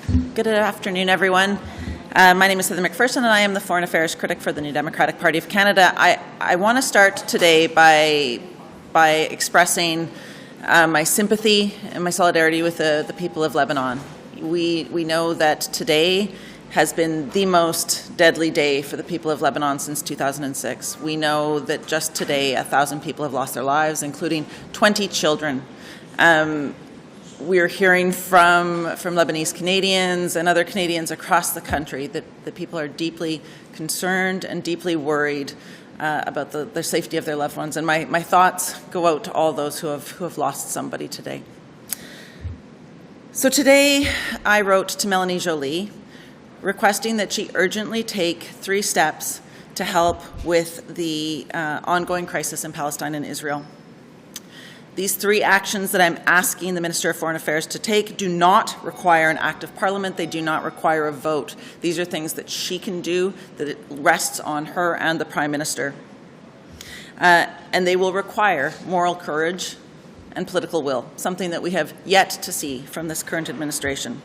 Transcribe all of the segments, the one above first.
Good afternoon, everyone. My name is Heather McPherson, and I am the Foreign Affairs critic for the New Democratic Party of Canada. I want to start today by expressing my sympathy and my solidarity with the people of Lebanon. We know that today has been the most deadly day for the people of Lebanon since 2006. We know that just today 1,000 people have lost their lives, including 20 children. We're hearing from Lebanese Canadians and other Canadians across the country that people are deeply concerned and deeply worried about the safety of their loved ones. And my thoughts go out to all those who have lost somebody today. So today I wrote to Melanie Joly requesting that she urgently take 3 steps to help with the ongoing crisis in Palestine and Israel. These 3 actions that I'm asking the Minister of Foreign Affairs to take do not require an act of Parliament. They do not require a vote. These are things that she can do, that it rests on her and the Prime Minister. And they will require moral courage and political will, something that we have yet to see from this current administration.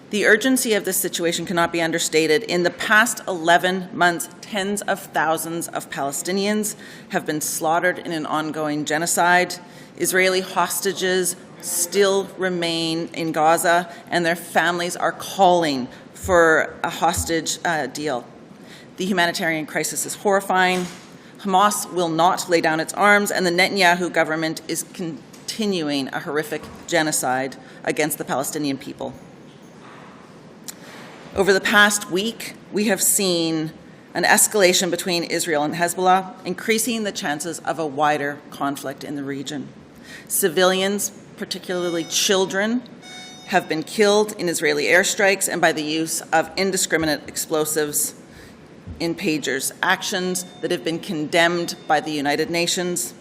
The urgency of this situation cannot be understated. In the past 11 months, tens of thousands of Palestinians have been slaughtered in an ongoing genocide. Israeli hostages still remain in Gaza, and their families are calling for a hostage deal. The humanitarian crisis is horrifying. Hamas will not lay down its arms, and the Netanyahu government is continuing a horrific genocide against the Palestinian people. Over the past week, we have seen an escalation between Israel and Hezbollah, increasing the chances of a wider conflict in the region. Civilians, particularly children, have been killed in Israeli airstrikes and by the use of indiscriminate explosives in pagers, actions that have been condemned by the United Nations.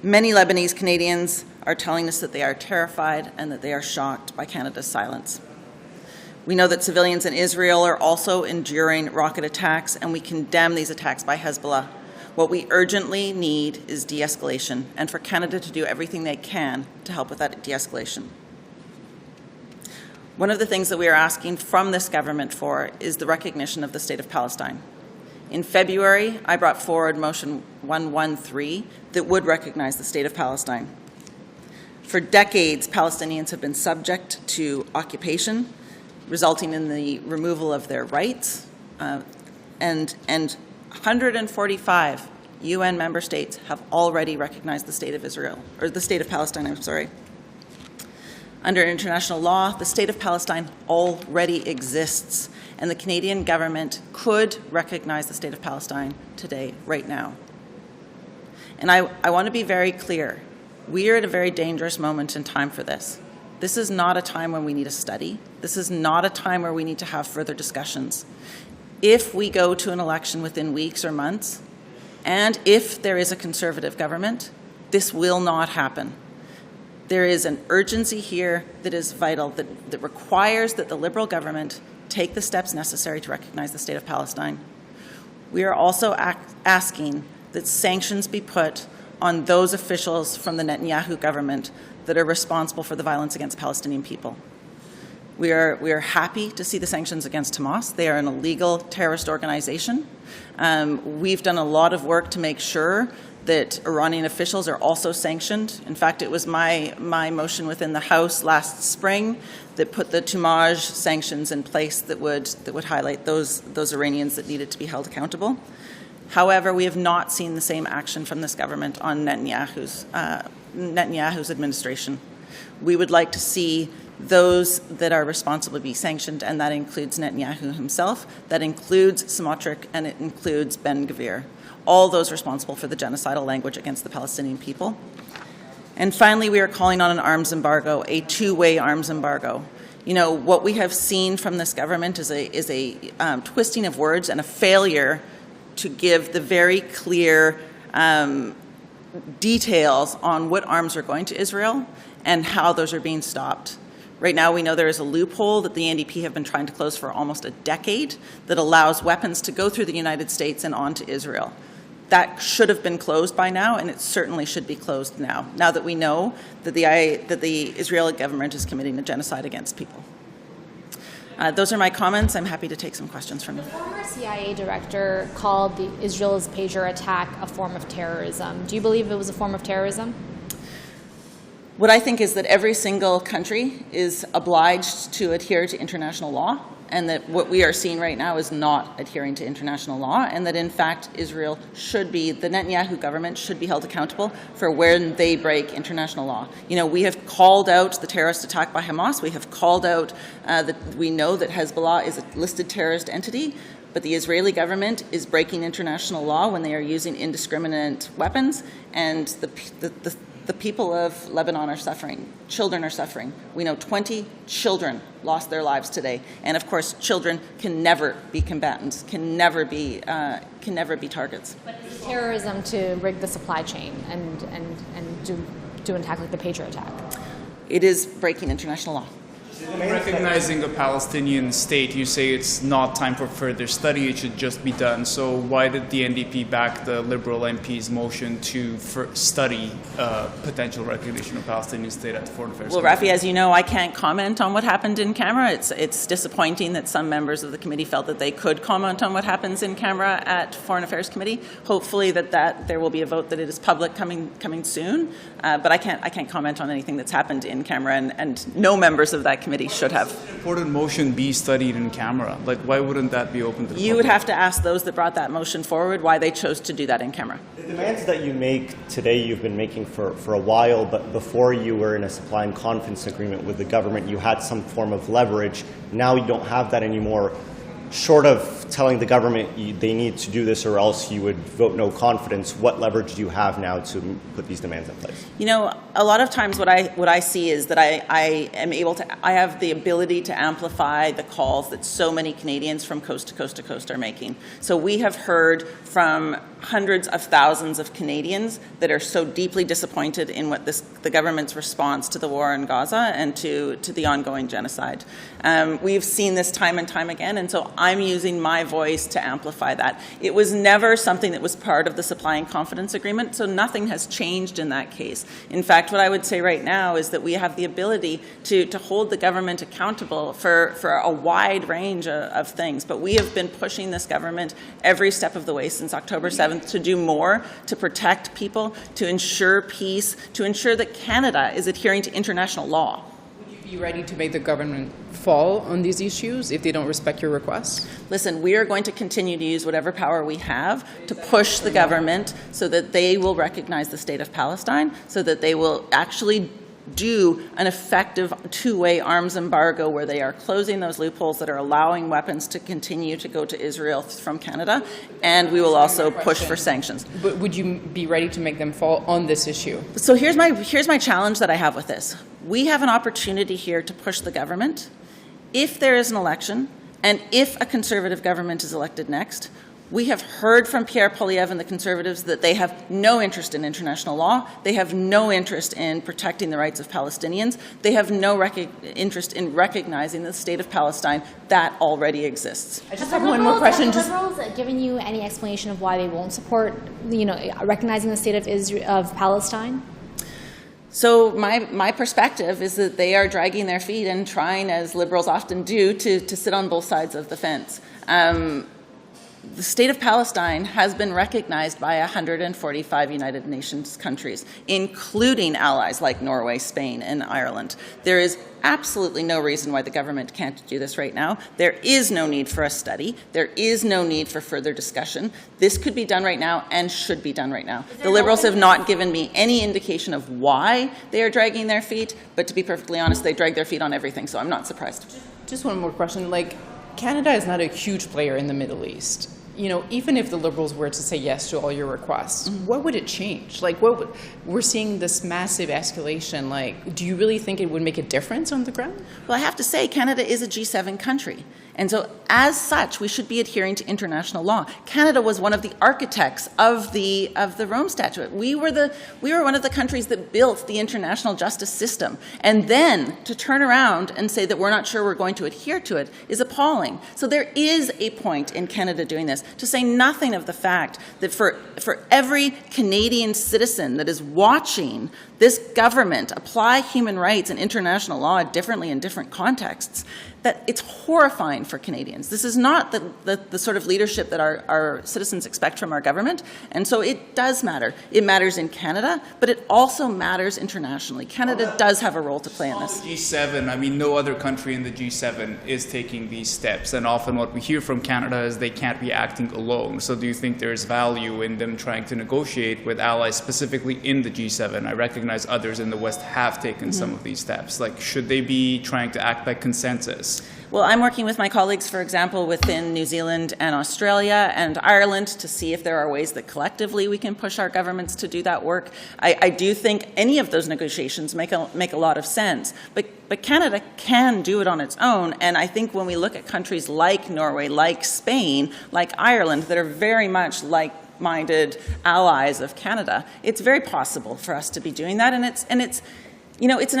Many Lebanese Canadians are telling us that they are terrified and that they are shocked by Canada's silence. We know that civilians in Israel are also enduring rocket attacks, and we condemn these attacks by Hezbollah. What we urgently need is de-escalation, and for Canada to do everything they can to help with that de-escalation. One of the things that we are asking from this government for is the recognition of the State of Palestine. In February, I brought forward Motion 113 that would recognize the State of Palestine. For decades, Palestinians have been subject to occupation, resulting in the removal of their rights, and 145 UN member states have already recognized the State of Israel, or the State of Palestine, I'm sorry. Under international law, the State of Palestine already exists, and the Canadian government could recognize the State of Palestine today, right now. And I want to be very clear. We are at a very dangerous moment in time for this. This is not a time when we need a study. This is not a time where we need to have further discussions. If we go to an election within weeks or months, and if there is a Conservative government, this will not happen. There is an urgency here that is vital, that requires that the Liberal government take the steps necessary to recognize the State of Palestine. We are also asking that sanctions be put on those officials from the Netanyahu government that are responsible for the violence against Palestinian people. We are happy to see the sanctions against Hamas. They are an illegal terrorist organization. We've done a lot of work to make sure that Iranian officials are also sanctioned. In fact, it was my motion within the House last spring that put the Tumaj sanctions in place that would highlight those Iranians that needed to be held accountable. However, we have not seen the same action from this government on Netanyahu's administration. We would like to see those that are responsible be sanctioned, and that includes Netanyahu himself, that includes Smotrich, and it includes Ben-Gvir, all those responsible for the genocidal language against the Palestinian people. And finally, we are calling on an arms embargo, a 2-way arms embargo. You know, what we have seen from this government is a twisting of words and a failure to give the very clear details on what arms are going to Israel and how those are being stopped. Right now, we know there is a loophole that the NDP have been trying to close for almost a decade that allows weapons to go through the United States and on to Israel. That should have been closed by now, and it certainly should be closed now that we know that the Israeli government is committing a genocide against people. Those are my comments. I'm happy to take some questions from you. The former CIA director called Israel's pager attack a form of terrorism. Do you believe it was a form of terrorism? What I think is that every single country is obliged to adhere to international law, and that what we are seeing right now is not adhering to international law, and that in fact Israel should be, the Netanyahu government should be held accountable for when they break international law. You know, we have called out the terrorist attack by Hamas. We have called out that we know that Hezbollah is a listed terrorist entity, but the Israeli government is breaking international law when they are using indiscriminate weapons, and the people of Lebanon are suffering. Children are suffering. We know 20 children lost their lives today. And of course, children can never be combatants, can never be targets. But it's terrorism to rig the supply chain and do an attack like the pager attack. It is breaking international law. Recognizing a Palestinian state, you say it's not time for further study, it should just be done. So why did the NDP back the Liberal MP's motion to study potential recognition of Palestinian state at the Foreign Affairs Well, Rafi, as you know, I can't comment on what happened in camera. It's disappointing that some members of the committee felt that they could comment on what happens in camera at Foreign Affairs Committee. Hopefully that there will be a vote that it is public coming soon. But I can't comment on anything that's happened in camera, and no members of that committee should have. Important motion be studied in camera. Like, why wouldn't that be open to the You would have to ask those that brought that motion forward why they chose to do that in camera. The demands that you make today, you've been making for a while, but before you were in a supply and confidence agreement with the government, you had some form of leverage. Now you don't have that anymore. Short of telling the government they need to do this or else you would vote no confidence, what leverage do you have now to put these demands in place? You know, a lot of times what I see is that I have the ability to amplify the calls that so many Canadians from coast to coast to coast are making. So we have heard from hundreds of thousands of Canadians that are so deeply disappointed in what the government's response to the war in Gaza and to the ongoing genocide. We've seen this time and time again, and so I'm using my voice to amplify that. It was never something that was part of the supply and confidence agreement, so nothing has changed in that case. In fact, what I would say right now is that we have the ability to hold the government accountable for a wide range of things, but we have been pushing this government every step of the way since October 7th to do more, to protect people, to ensure peace, to ensure that Canada is adhering to international law. Would you be ready to make the government fall on these issues if they don't respect your requests? Listen, we are going to continue to use whatever power we have to push the government so that they will recognize the state of Palestine, so that they will actually do an effective two-way arms embargo where they are closing those loopholes that are allowing weapons to continue to go to Israel from Canada, and we will also push for sanctions. But would you be ready to make them fall on this issue? So here's my challenge that I have with this. We have an opportunity here to push the government. If there is an election, and if a Conservative government is elected next, we have heard from Pierre Poilievre and the Conservatives that they have no interest in international law. They have no interest in protecting the rights of Palestinians. They have no interest in recognizing the state of Palestine that already exists. I just have one more question. Have the Liberals given you any explanation of why they won't support, recognizing the state of Palestine? So my perspective is that they are dragging their feet and trying, as Liberals often do, to sit on both sides of the fence. The state of Palestine has been recognized by 145 United Nations countries, including allies like Norway, Spain, and Ireland. There is absolutely no reason why the government can't do this right now. There is no need for a study. There is no need for further discussion. This could be done right now and should be done right now. The Liberals have not given me any indication of why they are dragging their feet, but to be perfectly honest, they drag their feet on everything, so I'm not surprised. Just one more question. Canada is not a huge player in the Middle East. Even if the Liberals were to say yes to all your requests, what would it change? We're seeing this massive escalation. Do you really think it would make a difference on the ground? Well, I have to say, Canada is a G7 country. And so, as such, we should be adhering to international law. Canada was one of the architects of the Rome Statute. We were one of the countries that built the international justice system. And then to turn around and say that we're not sure we're going to adhere to it is appalling. So there is a point in Canada doing this, to say nothing of the fact that for every Canadian citizen that is watching this government apply human rights and international law differently in different contexts, that it's horrifying for Canadians. This is not the sort of leadership that our citizens expect from our government, and so it does matter. It matters in Canada, but it also matters internationally. Canada does have a role to play in this. G7, I mean, no other country in the G7 is taking these steps, and often what we hear from Canada is they can't be acting alone. So do you think there's value in them trying to negotiate with allies specifically in the G7? I recognize others in the West have taken some of these steps. Like, should they be trying to act by consensus? Well, I'm working with my colleagues, for example, within New Zealand and Australia and Ireland to see if there are ways that collectively we can push our governments to do that work. I do think any of those negotiations make a lot of sense. But Canada can do it on its own, and I think when we look at countries like Norway, like Spain, like Ireland, that are very much like-minded allies of Canada, it's very possible for us to be doing that, and it's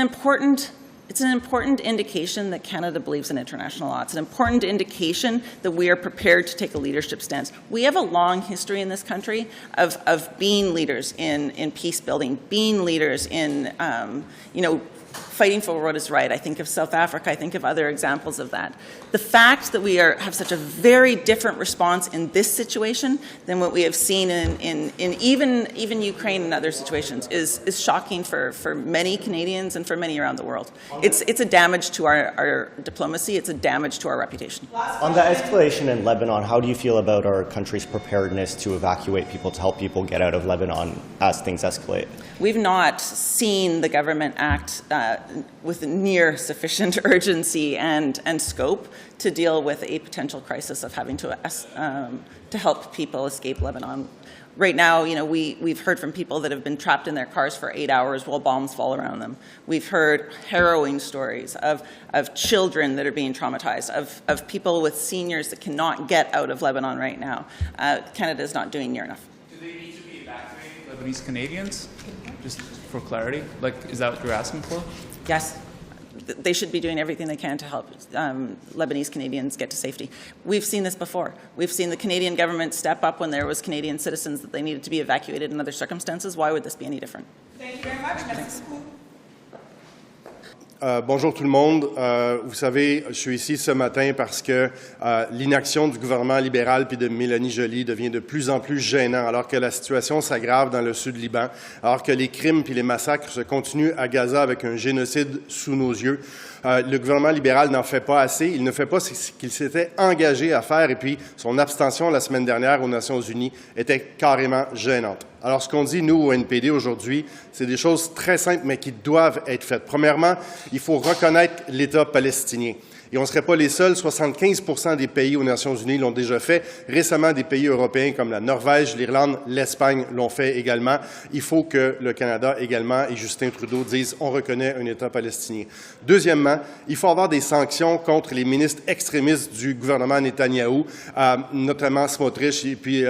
an important indication that Canada believes in international law. It's an important indication that we are prepared to take a leadership stance. We have a long history in this country of being leaders in peace building, being leaders in, fighting for what is right. I think of South Africa. I think of other examples of that. The fact that we have such a very different response in this situation than what we have seen in even Ukraine and other situations is shocking for many Canadians and for many around the world. It's a damage to our diplomacy. It's a damage to our reputation. On the escalation in Lebanon, how do you feel about our country's preparedness to evacuate people, to help people get out of Lebanon as things escalate? We've not seen the government act with near sufficient urgency and scope to deal with a potential crisis of having to help people escape Lebanon. Right now, we've heard from people that have been trapped in their cars for 8 hours while bombs fall around them. We've heard harrowing stories of children that are being traumatized, of people with seniors that cannot get out of Lebanon right now. Canada is not doing near enough. Do they need to be evacuating Lebanese Canadians? Just for clarity, is that what you're asking for? Yes. They should be doing everything they can to help Lebanese Canadians get to safety. We've seen this before. We've seen the Canadian government step up when there was Canadian citizens that they needed to be evacuated in other circumstances. Why would this be any different? Thank you very much. Merci beaucoup. Bonjour tout le monde. Vous savez, je suis ici ce matin parce que l'inaction du gouvernement libéral puis de Mélanie Joly devient de plus en plus gênant, alors que la situation s'aggrave dans le sud Liban, alors que les crimes puis les massacres se continuent à Gaza avec un génocide sous nos yeux. Le gouvernement libéral n'en fait pas assez. Il ne fait pas ce qu'il s'était engagé à faire, et puis son abstention la semaine dernière aux Nations unies était carrément gênante. Alors, ce qu'on dit, nous, au NPD, aujourd'hui, c'est des choses très simples, mais qui doivent être faites. Premièrement, il faut reconnaître l'État palestinien. Et on ne serait pas les seuls. 75% des pays aux Nations unies l'ont déjà fait. Récemment, des pays européens comme la Norvège, l'Irlande, l'Espagne l'ont fait également. Il faut que le Canada également et Justin Trudeau disent « on reconnaît un État palestinien ». Deuxièmement, il faut avoir des sanctions contre les ministres extrémistes du gouvernement Netanyahu, notamment Smotrich et puis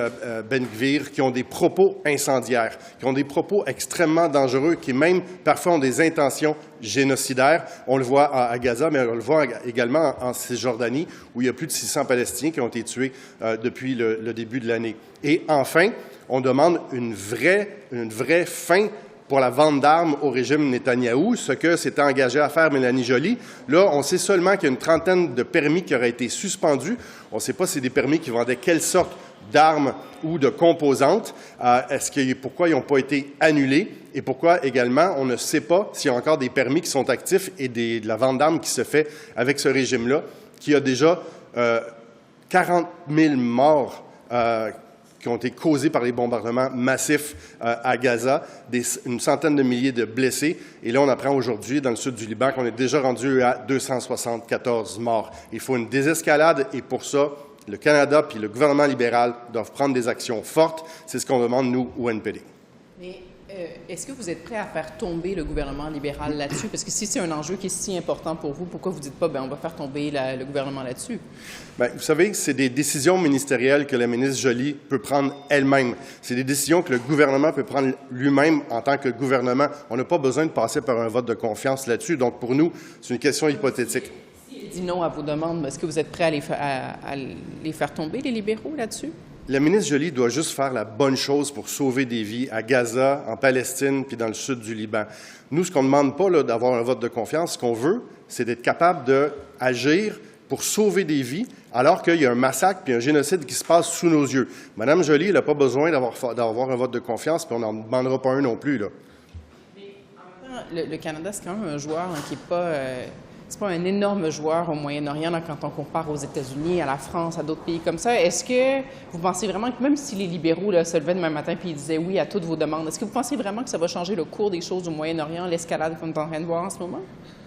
Ben Gvir, qui ont des propos incendiaires, qui ont des propos extrêmement dangereux, qui même parfois ont des intentions génocidaires. On le voit à Gaza, mais on le voit également en Cisjordanie, où il y a plus de 600 Palestiniens qui ont été tués depuis le début de l'année. Et enfin, on demande une vraie fin pour la vente d'armes au régime Netanyahou, ce que s'était engagé à faire Mélanie Joly. Là, on sait seulement qu'il y a une trentaine de permis qui auraient été suspendus. On ne sait pas si c'est des permis qui vendaient quelle sorte d'armes ou de composantes. Pourquoi ils n'ont pas été annulés et pourquoi également on ne sait pas s'il y a encore des permis qui sont actifs et de la vente d'armes qui se fait avec ce régime-là, qui a déjà 40 000 morts qui ont été causés par les bombardements massifs à Gaza, une centaine de milliers de blessés. Et là, on apprend aujourd'hui, dans le sud du Liban, qu'on est déjà rendu à 274 morts. Il faut une désescalade et pour ça, le Canada puis le gouvernement libéral doivent prendre des actions fortes. C'est ce qu'on demande, nous, au NPD. Mais est-ce que vous êtes prêt à faire tomber le gouvernement libéral là-dessus? Parce que si c'est un enjeu qui est si important pour vous, pourquoi vous ne dites pas on va faire tomber le gouvernement là-dessus? Bien, vous savez, c'est des décisions ministérielles que la ministre Joly peut prendre elle-même. C'est des décisions que le gouvernement peut prendre lui-même en tant que gouvernement. On n'a pas besoin de passer par un vote de confiance là-dessus. Donc, pour nous, c'est une question hypothétique. Dit non à vos demandes, mais est-ce que vous êtes prêt à les faire tomber, les libéraux, là-dessus? la ministre Joly doit juste faire la bonne chose pour sauver des vies à Gaza, en Palestine, puis dans le sud du Liban. Nous, ce qu'on ne demande pas d'avoir un vote de confiance, ce qu'on veut, c'est d'être capable d'agir pour sauver des vies, alors qu'il y a un massacre puis un génocide qui se passe sous nos yeux. Mme Joly, elle n'a pas besoin d'avoir un vote de confiance, puis on n'en demandera pas un non plus, là. Le Canada, c'est quand même un joueur qui n'est pas... c'est pas un énorme joueur au Moyen-Orient quand on compare aux États-Unis, à la France, à d'autres pays comme ça. Est-ce que vous pensez vraiment que même si les libéraux là, se levaient demain matin et ils disaient oui à toutes vos demandes, est-ce que vous pensez vraiment que ça va changer le cours des choses au Moyen-Orient, l'escalade qu'on est en train de voir en ce moment?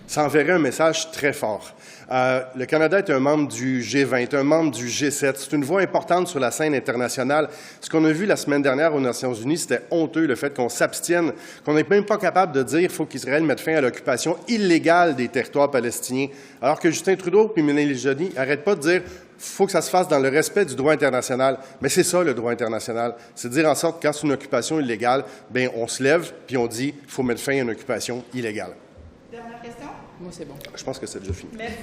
Ça enverrait un message très fort. Le Canada est un membre du G20, un membre du G7. C'est une voix importante sur la scène internationale. Ce qu'on a vu la semaine dernière aux Nations unies, c'était honteux, le fait qu'on s'abstienne, qu'on n'est même pas capable de dire qu'il faut qu'Israël mette fin à l'occupation illégale des territoires palestiniens, alors que Justin Trudeau et Mélanie Joly n'arrêtent pas de dire faut que ça se fasse dans le respect du droit international. Mais c'est ça, le droit international. C'est de dire en sorte que quand c'est une occupation illégale, bien, on se lève puis on dit qu'il faut mettre fin à une occupation illégale. Dernière question? Moi, c'est bon. Je pense que c'est déjà fini. Merci.